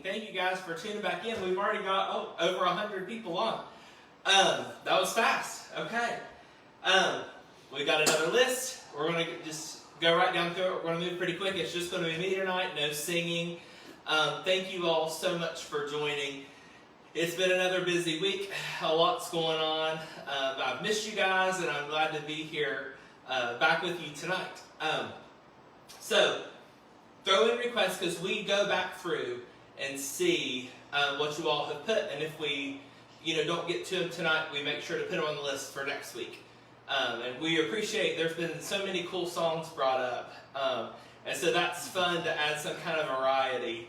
Thank you guys for tuning back in. We've already got over 100 people on. That was fast. Okay. We got another list. We're going to just go right down through it. We're going to move pretty quick. It's just going to be me tonight, no singing. Thank you all so much for joining. It's been another busy week. A lot's going on. I've missed you guys, and I'm glad to be here back with you tonight. So, throw in requests because we go back through and see what you all have put, and if we don't get to them tonight, we make sure to put them on the list for next week. And we appreciate there's been so many cool songs brought up, and so that's fun to add some kind of variety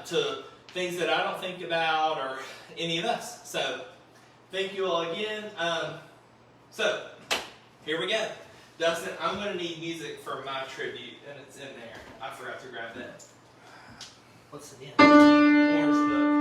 to things that I don't think about or any of us. So thank you all again. So here we go. Dustin, I'm going to need music for my tribute, and it's in there. I forgot to grab that. What's it in? Orange book.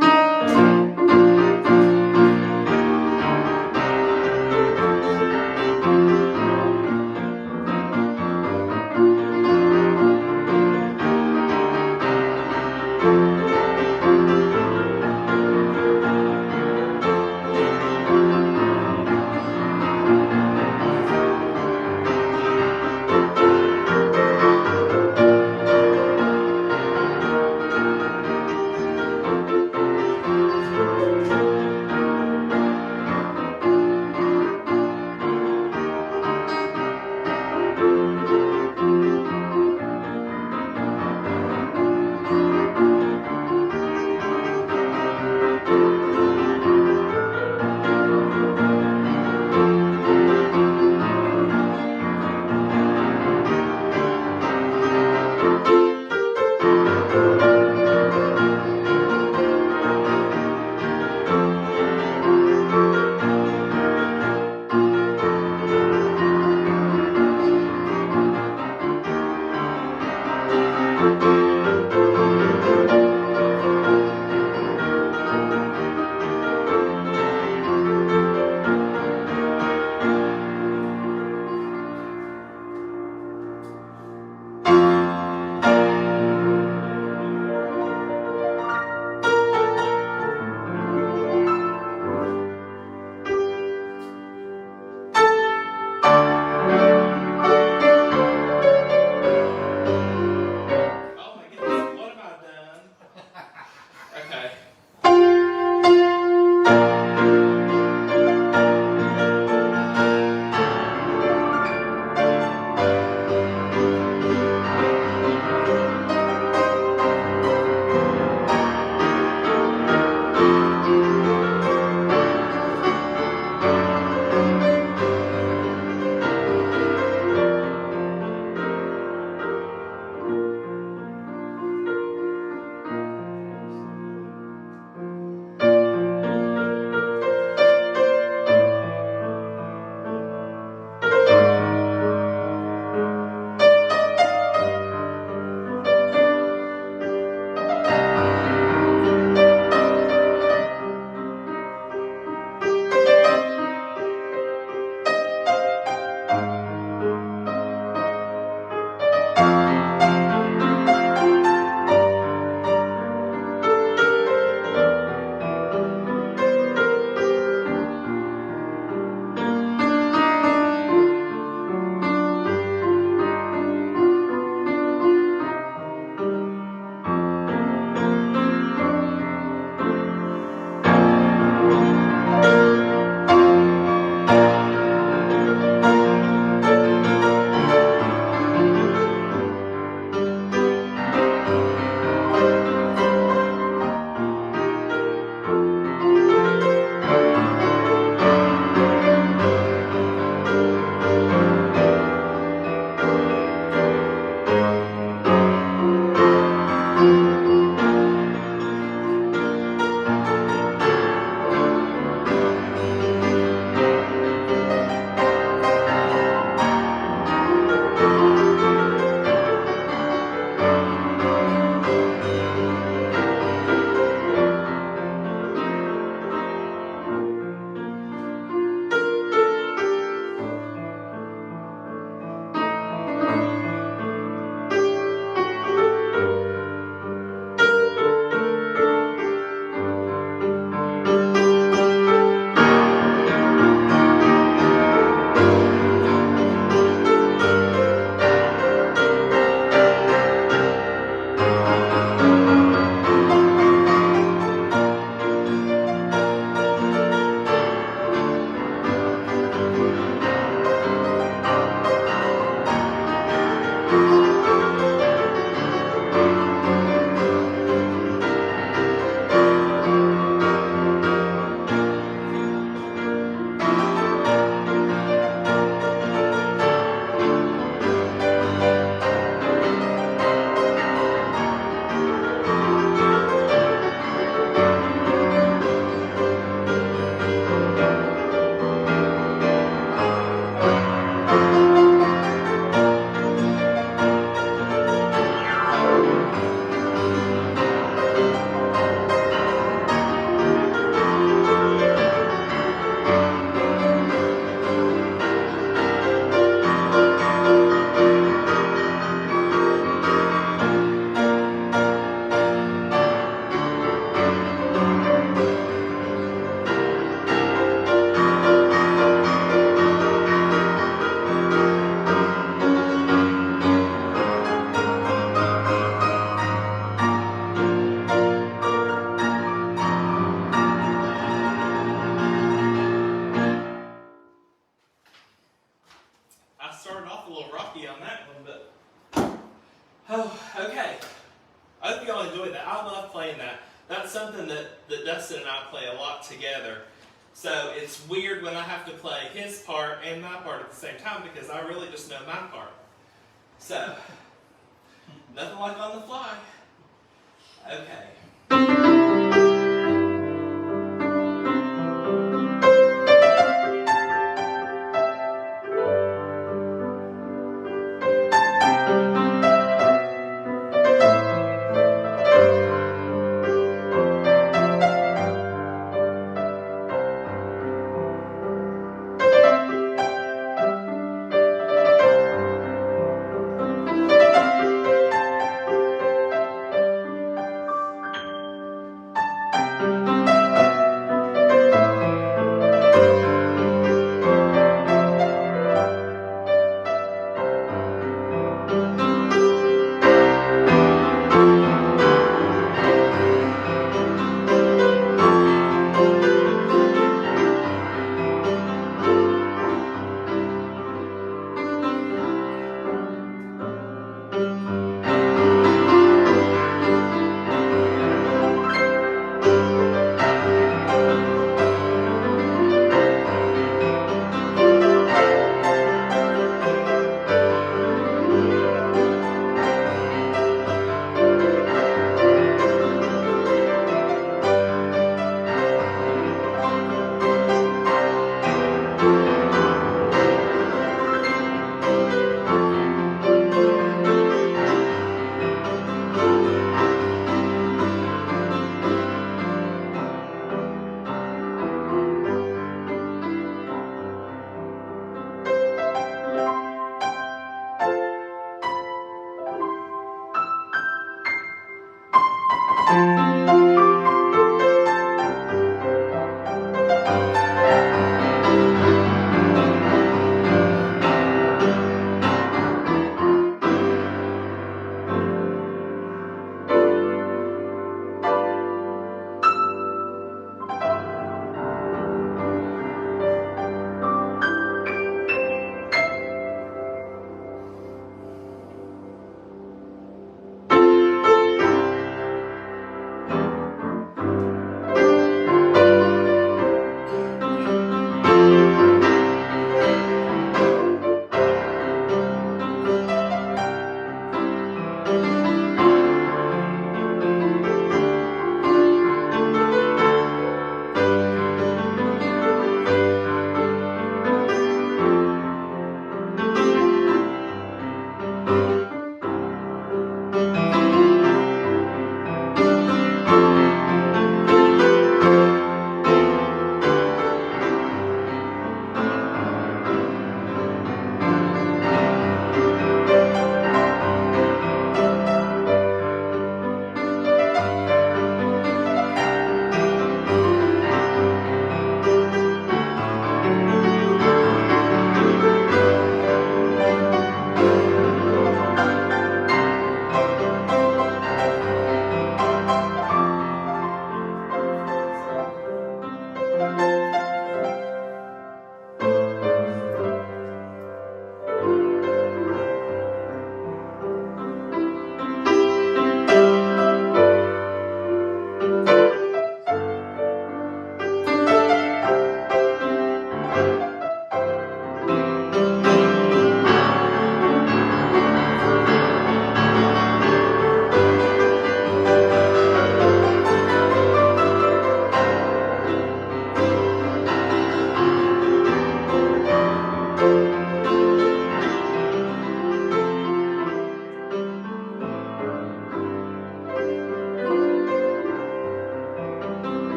enjoy that. I love playing that. That's something that Dustin and I play a lot together. So it's weird when I have to play his part and my part at the same time because I really just know my part. So, nothing like on the fly. Okay.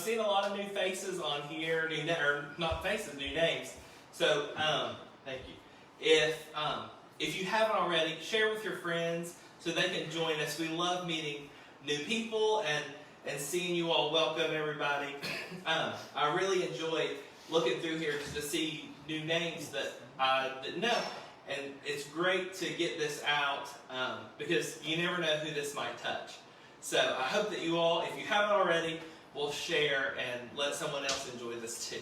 seeing a lot of new faces on here, or not faces, new names. So thank you. If you haven't already, share with your friends so they can join us. We love meeting new people and seeing you all. Welcome everybody. I really enjoy looking through here to see new names that I didn't know. And it's great to get this out because you never know who this might touch. So I hope that you all, if you haven't already, will share and let someone else enjoy this too.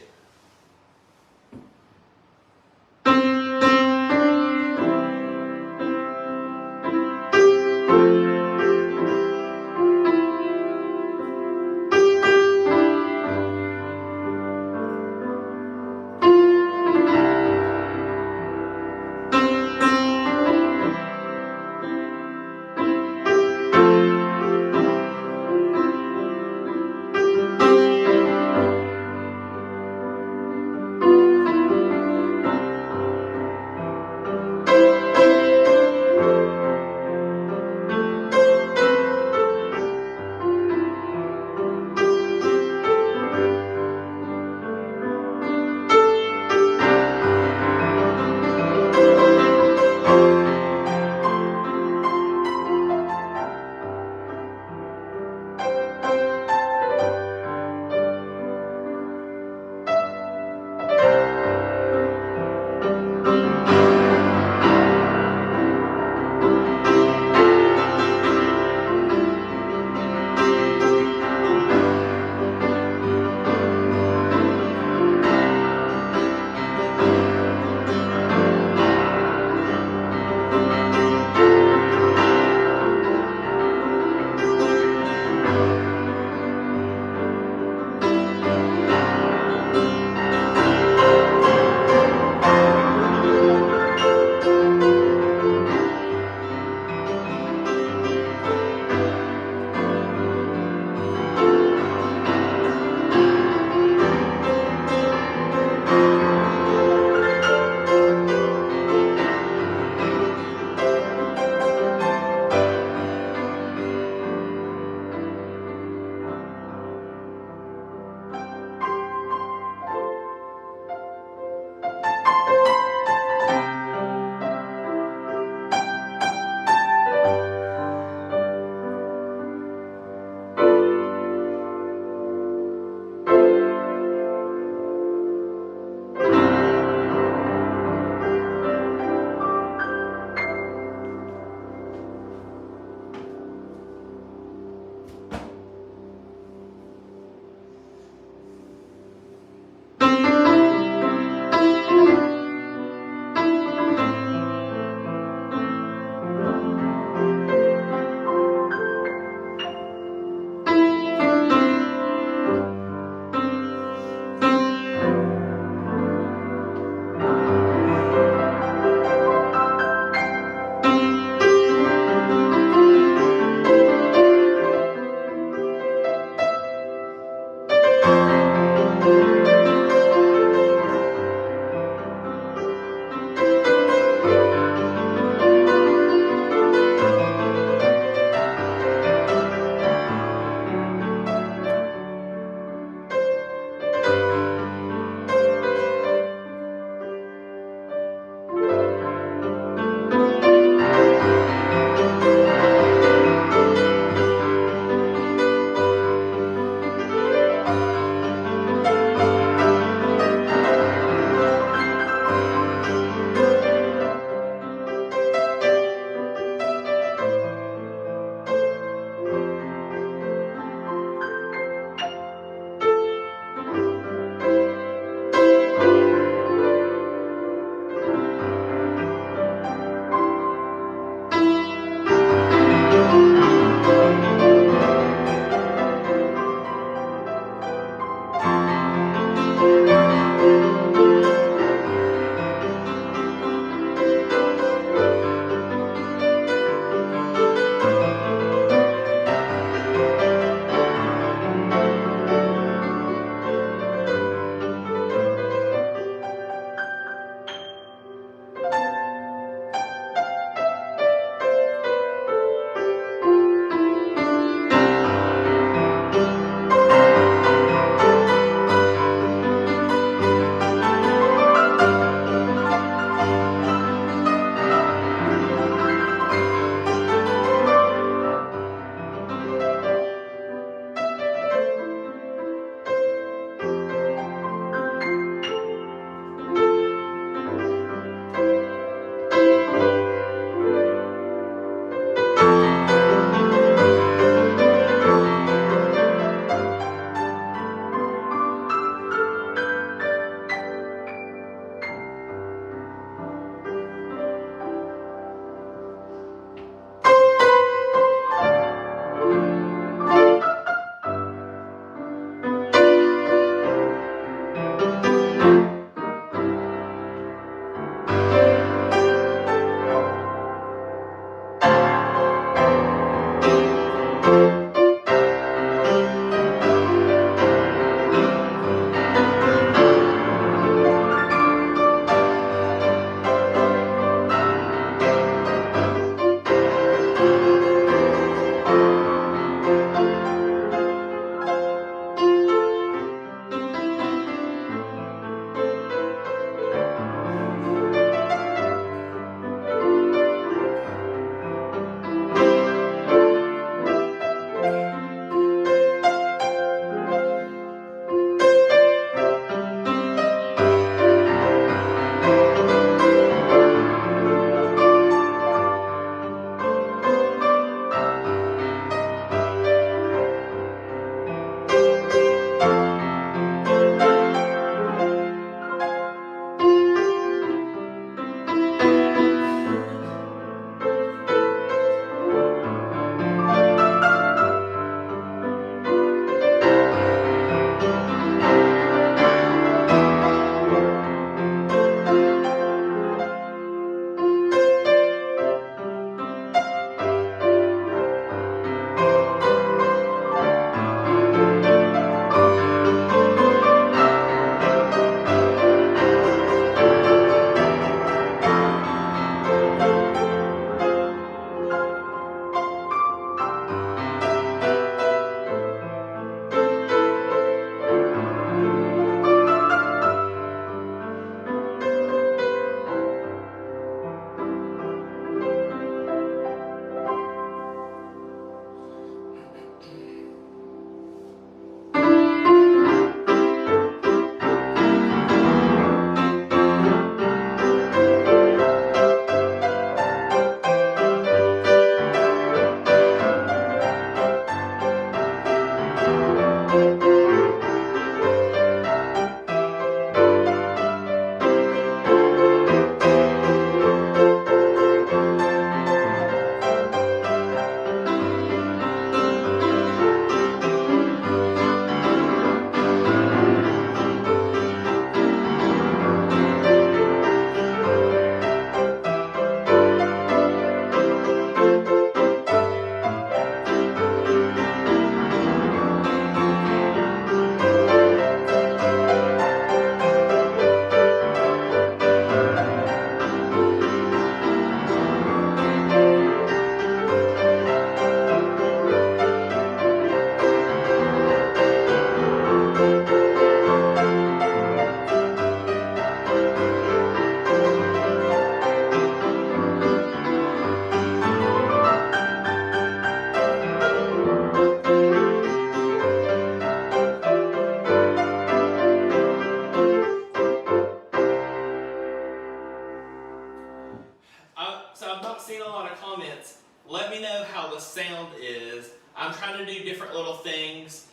so I've not seen a lot of comments. Let me know how the sound is. I'm trying to do different little things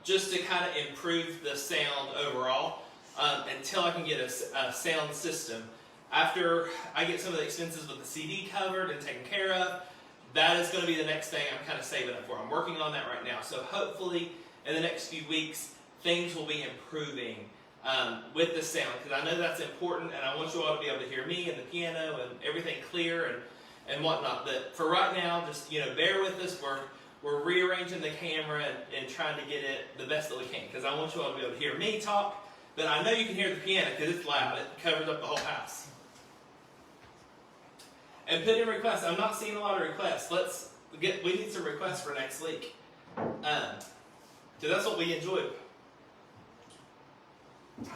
just to kind of improve the sound overall until I can get a sound system. After I get some of the expenses with the CD covered and taken care of, that is going to be the next thing I'm kind of saving up for. I'm working on that right now. So hopefully in the next few weeks, things will be improving with the sound, because I know that's important, and I want you all to be able to hear me and the piano and everything clear and whatnot. But for right now, just bear with us. We're rearranging the camera and trying to get it the best that we can, because I want you all to be able to hear me talk, but I know you can hear the piano because it's loud. It covers up the whole house. And put in requests. I'm not seeing a lot of requests. We need some requests for next week. So that's what we enjoy. Okay.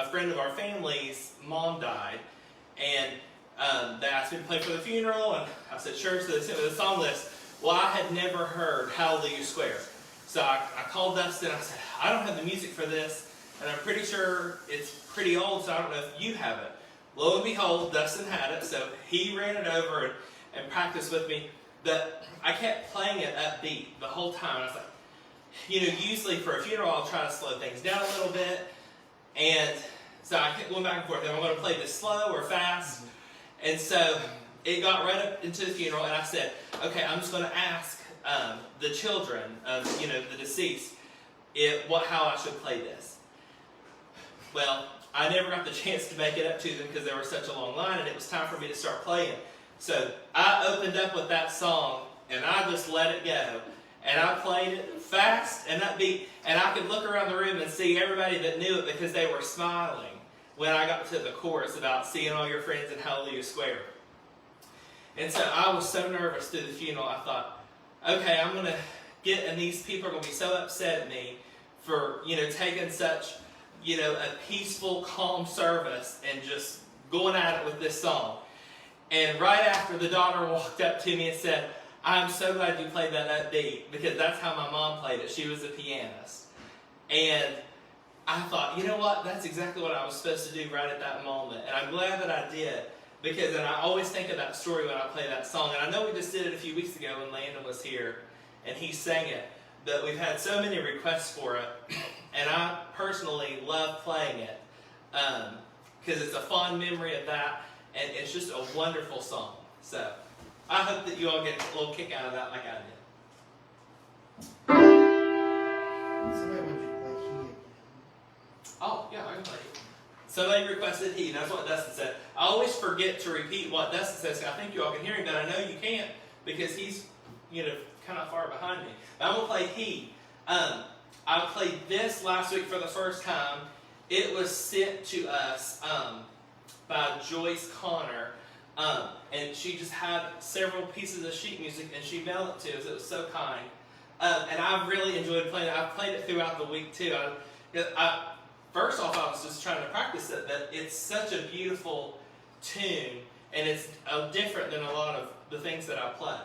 a friend of our family's mom died, and they asked me to play for the funeral, and I said sure. So they sent me the song list. Well, I had never heard Hallelujah Square, so I called Dustin. I said, I don't have the music for this, and I'm pretty sure it's pretty old, so I don't know if you have it. Lo and behold, Dustin had it, so he ran it over and practiced with me. I kept playing it upbeat the whole time. I was like, usually for a funeral I'll try to slow things down a little bit, and so I kept going back and forth. Am I going to play this slow or fast? And so it got right up into the funeral, and I said, okay, I'm just going to ask the children of the deceased how I should play this. Well, I never got the chance to make it up to them because there was such a long line, and it was time for me to start playing. So I opened up with that song, and I just let it go. And I played it fast and upbeat, and I could look around the room and see everybody that knew it because they were smiling when I got to the chorus about seeing all your friends in Hallelujah Square. And so I was so nervous through the funeral, I thought, okay, I'm going to and these people are going to be so upset at me for, taking such, a peaceful, calm service and just going at it with this song. And right after, the daughter walked up to me and said, I'm so glad you played that upbeat, because that's how my mom played it. She was a pianist. And I thought, you know what? That's exactly what I was supposed to do right at that moment. And I'm glad that I did, because I always think of that story when I play that song. And I know we just did it a few weeks ago when Landon was here and he sang it, but we've had so many requests for it. And I personally love playing it because it's a fond memory of that, and it's just a wonderful song. So I hope that you all get a little kick out of that like I did. Somebody wants you to play He again. Oh, yeah, I can play it. Somebody requested He, and that's what Dustin said. I always forget to repeat what Dustin says. I think you all can hear him, but I know you can't because he's, kind of far behind me. But I'm going to play He. I played this last week for the first time. It was sent to us by Joyce Connor. And she just had several pieces of sheet music, and she mailed it to us. It was so kind. And I really enjoyed playing it. I've played it throughout the week, too. First off, I was just trying to practice it, but it's such a beautiful tune, and it's different than a lot of the things that I play.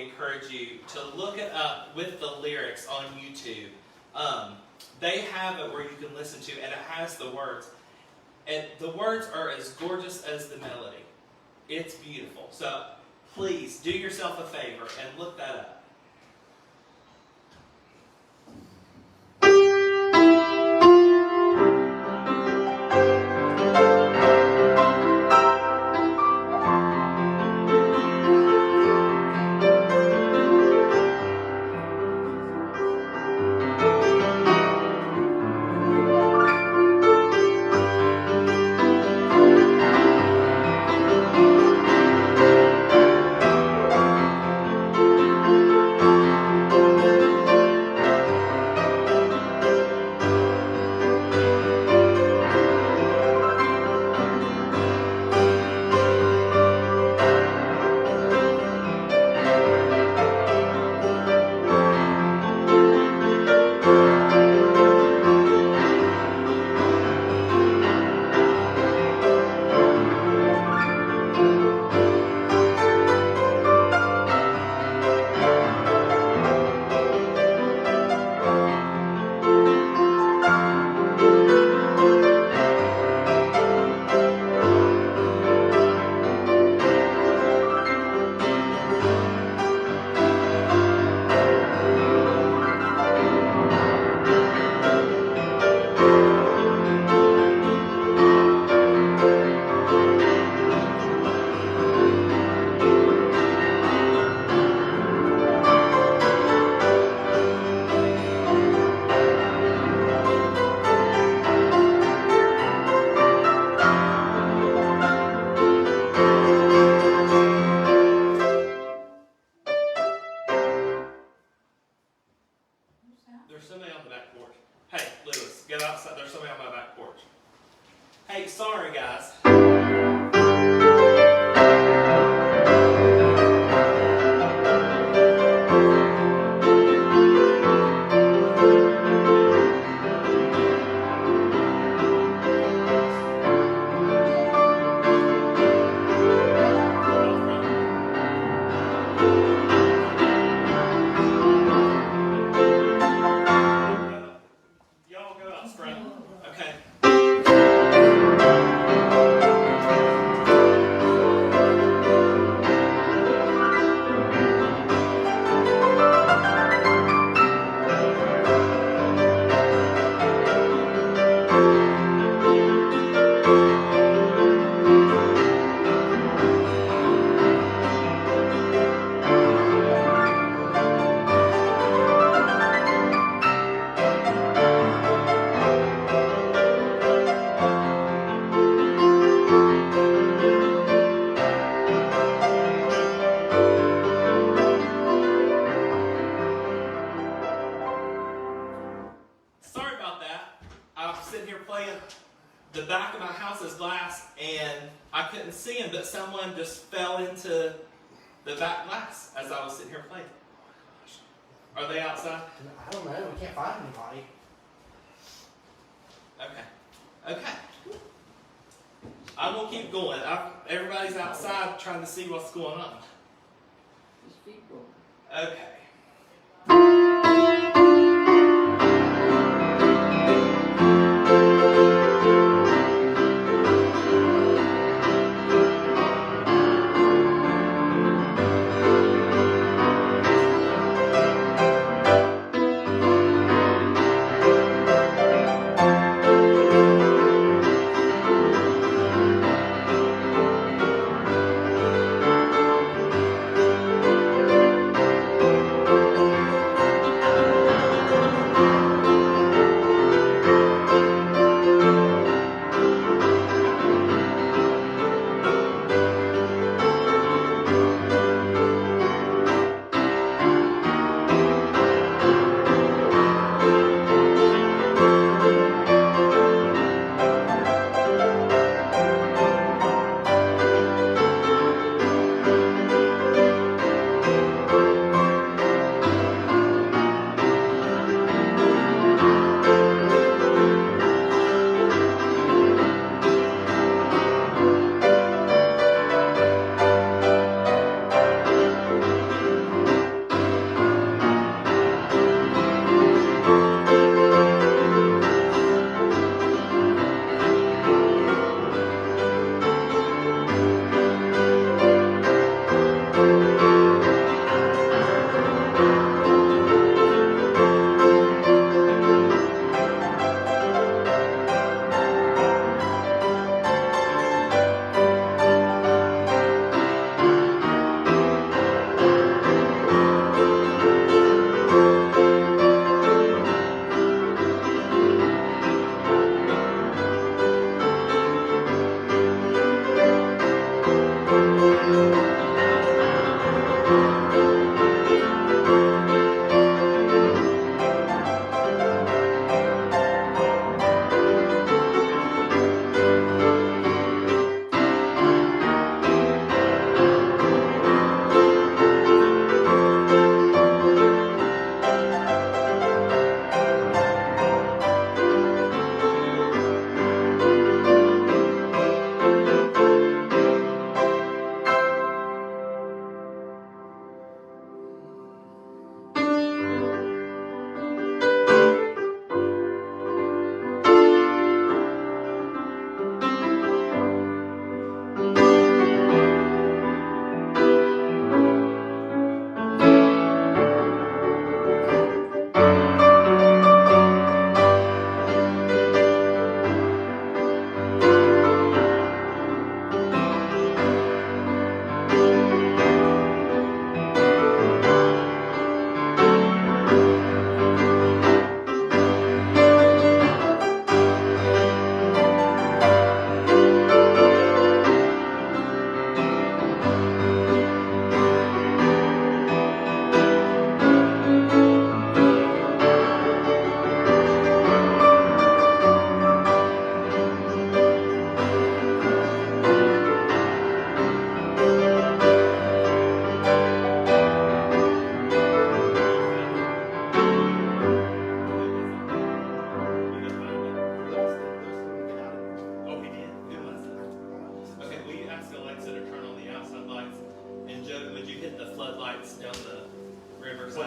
encourage you to look it up with the lyrics on YouTube. They have it where you can listen to, and it has the words. And the words are as gorgeous as the melody. It's beautiful. So please do yourself a favor and look that up. There's somebody on the back porch. Hey, Lewis, get outside. There's somebody on my back porch. Hey, sorry, guys. Y'all go out front. Okay. Sorry about that. I was sitting here playing. The back of my house is glass, and I couldn't see him, but someone just fell into the back glass as I was sitting here playing. Are they outside? I don't know. We can't find anybody. Okay. Okay. I'm going to keep going. Everybody's outside trying to see what's going on. Just keep going. Okay.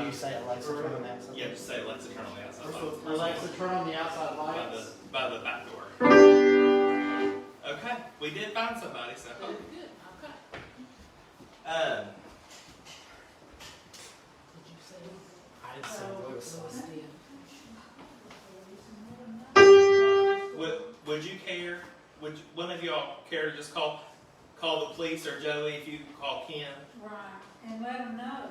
do you say Alexa turn on the outside? Yeah, just say Alexa, turn on the outside lights. Alexa, turn on the outside By lights. the back door. Okay, we did find somebody, so. Good, good, okay. Um, Did you say? I didn't say Alexa. would you care? Would one of y'all care to just call the police, or Joey if you call Ken? Right, and let them know.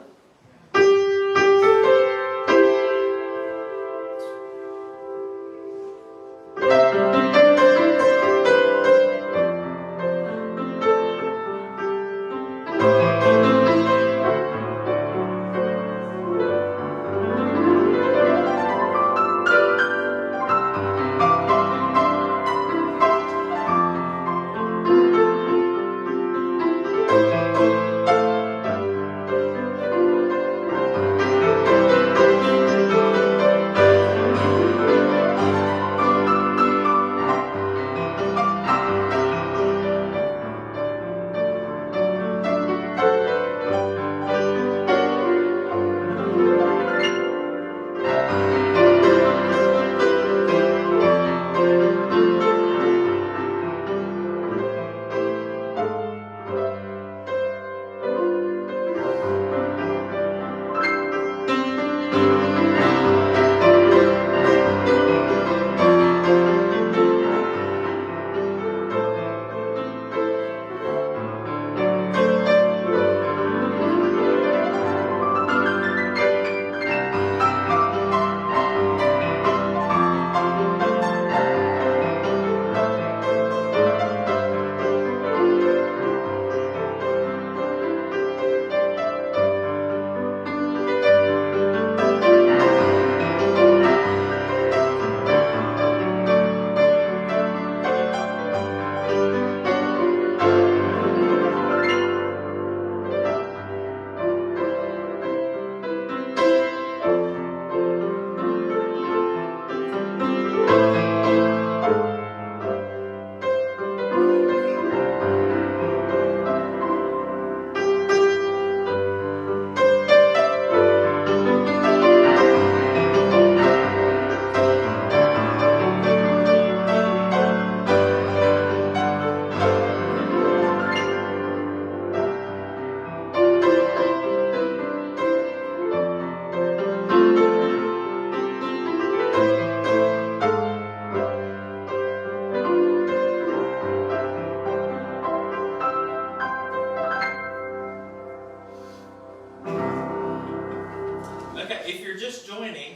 Okay, if you're just joining,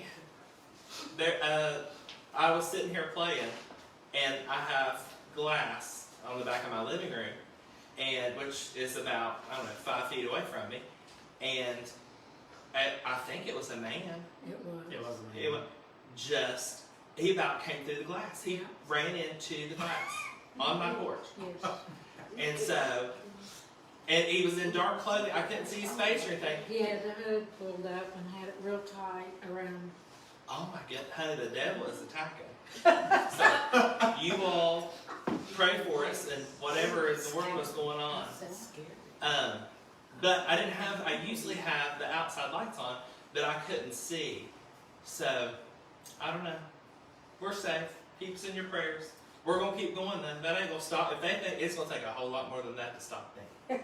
there, I was sitting here playing, and I have glass on the back of my living room, and which is about, I don't know, 5 feet away from me, and I think it was a man. It was. It wasn't me. It was just, he about came through the glass. He ran into the glass on my porch. Yes. And so, and he was in dark clothing. I couldn't see his face or anything. He had the hood pulled up and had it real tight around. Oh my God, the devil is attacking. So, you all pray for us and whatever is the world is going on. That's scary. But I usually have the outside lights on, but I couldn't see. So, I don't know. We're safe. Keep us in your prayers. We're going to keep going then. That ain't going to stop. If they think it's going to take a whole lot more than that to stop them.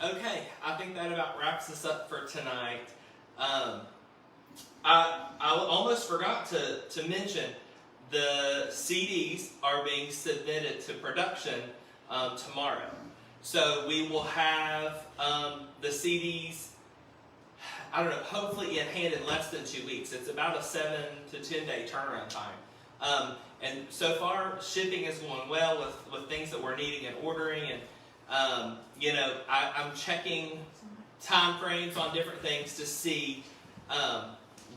Okay, I think that about wraps us up for tonight. I almost forgot to mention the CDs are being submitted to production tomorrow. So we will have the CDs, I don't know, hopefully in hand in less than 2 weeks. It's about a 7 to 10 day turnaround time. And so far, shipping is going well with things that we're needing and ordering. And, you know, I'm checking time frames on different things to see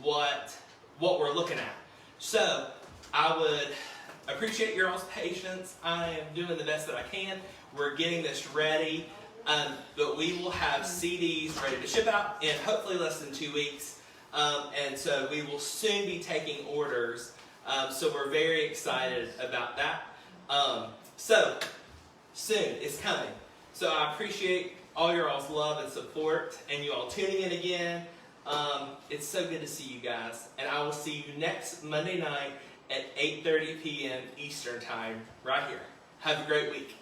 what we're looking at. So I would appreciate your all's patience. I am doing the best that I can. We're getting this ready. But we will have CDs ready to ship out in hopefully less than 2 weeks. And so we will soon be taking orders. So we're very excited about that. So soon it's coming. So I appreciate all your all's love and support and you all tuning in again. It's so good to see you guys. And I will see you next Monday night at 8:30 p.m. Eastern Time right here. Have a great week.